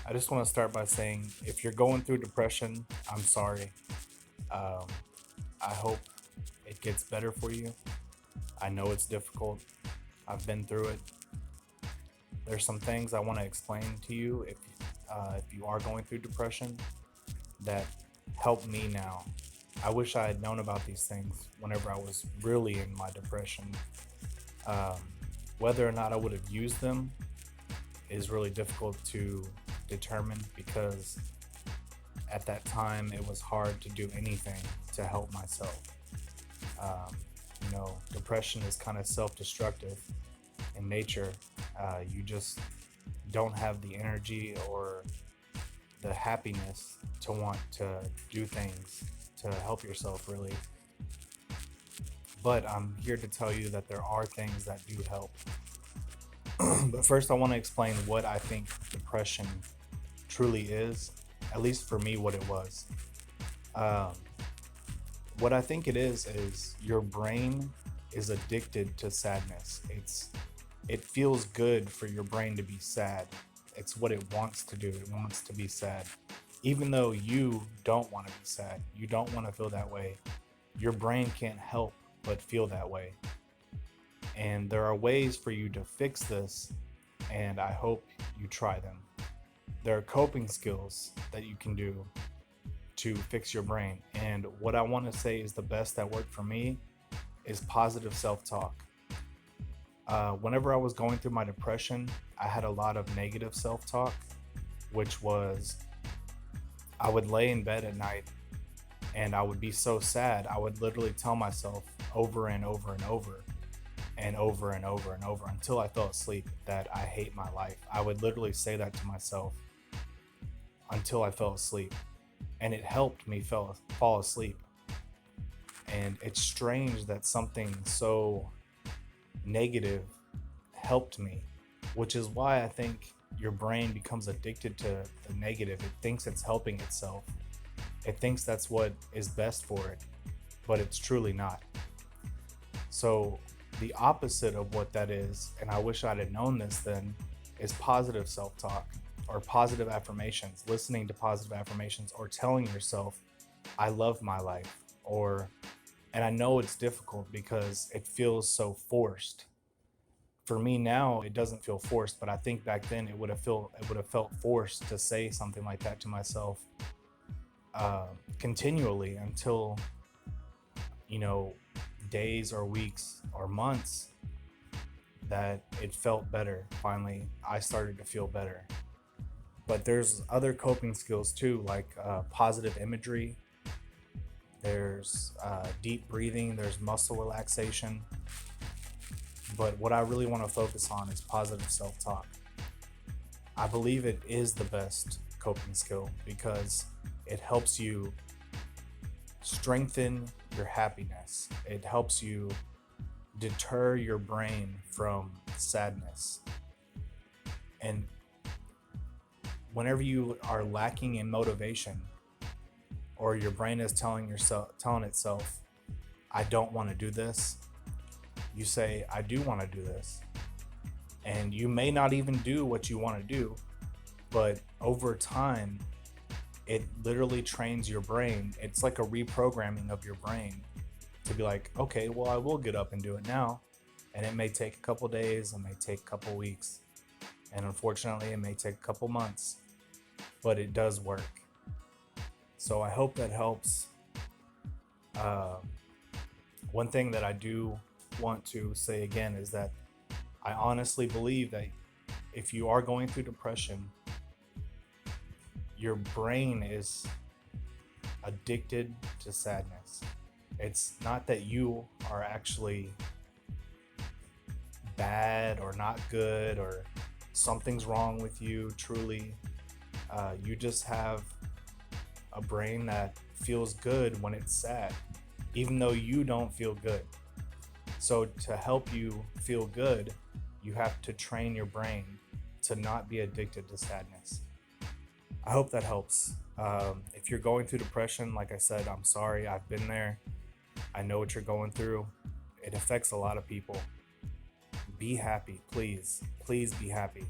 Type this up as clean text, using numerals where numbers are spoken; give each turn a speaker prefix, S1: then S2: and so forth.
S1: I just want to start by saying if you're going through depression, I'm sorry. Um, I hope it gets better for you. I know it's difficult. I've been through it. There's some things I want to explain to you if you are going through depression that help me now. I wish I had known about these things whenever I was really in my depression. Um, Whether or not I would have used them is really difficult to determine because at that time it was hard to do anything to help myself. Depression is kind of self-destructive in nature. You just don't have the energy or the happiness to want to do things to help yourself, really. But I'm here to tell you that there are things that do help. But first, I want to explain what I think depression truly is, at least for me, what it was. Um, what I think it is your brain is addicted to sadness. It feels good for your brain to be sad. It's what it wants to do. It wants to be sad. Even though you don't want to be sad, you don't want to feel that way. Your brain can't help but feel that way. And there are ways for you to fix this, and I hope you try them. There are coping skills that you can do to fix your brain. And what I want to say is the best that worked for me is positive self talk. Whenever I was going through my depression, I had a lot of negative self talk, which was I would lay in bed at night and I would be so sad. I would literally tell myself over and over and over and over and over and over until I fell asleep that I hate my life. I would literally say that to myself until I fell asleep, and it helped me fall asleep. And it's strange that something so negative helped me, which is why I think your brain becomes addicted to the negative. It thinks it's helping itself. It thinks that's what is best for it, but it's truly not. So the opposite of what that is, and I wish I'd have known this then, is positive self-talk or positive affirmations, listening to positive affirmations or telling yourself, I love my life, or and I know it's difficult because it feels so forced. For me now, it doesn't feel forced, but I think back then it would have felt forced to say something like that to myself continually until you know days or weeks or months that it felt better. Finally, I started to feel better. But there's other coping skills too, like positive imagery. There's deep breathing. There's muscle relaxation. But what I really want to focus on is positive self-talk. I believe it is the best coping skill because it helps you strengthen your happiness. It helps you deter your brain from sadness. And whenever you are lacking in motivation or your brain is telling itself, I don't want to do this, you say, I do want to do this. And you may not even do what you want to do, but over time, it literally trains your brain. It's like a reprogramming of your brain to be like, okay, well, I will get up and do it now. And it may take a couple days, it may take a couple weeks, and unfortunately, it may take a couple months, but it does work. So I hope that helps. Uh, One thing that I do want to say again is that I honestly believe that if you are going through depression, your brain is addicted to sadness. It's not that you are actually bad or not good or something's wrong with you, truly. You just have a brain that feels good when it's sad, even though you don't feel good. So, to help you feel good, you have to train your brain to not be addicted to sadness. I hope that helps. If you're going through depression, like I said, I'm sorry. I've been there. I know what you're going through. It affects a lot of people. Be happy, please. Please be happy.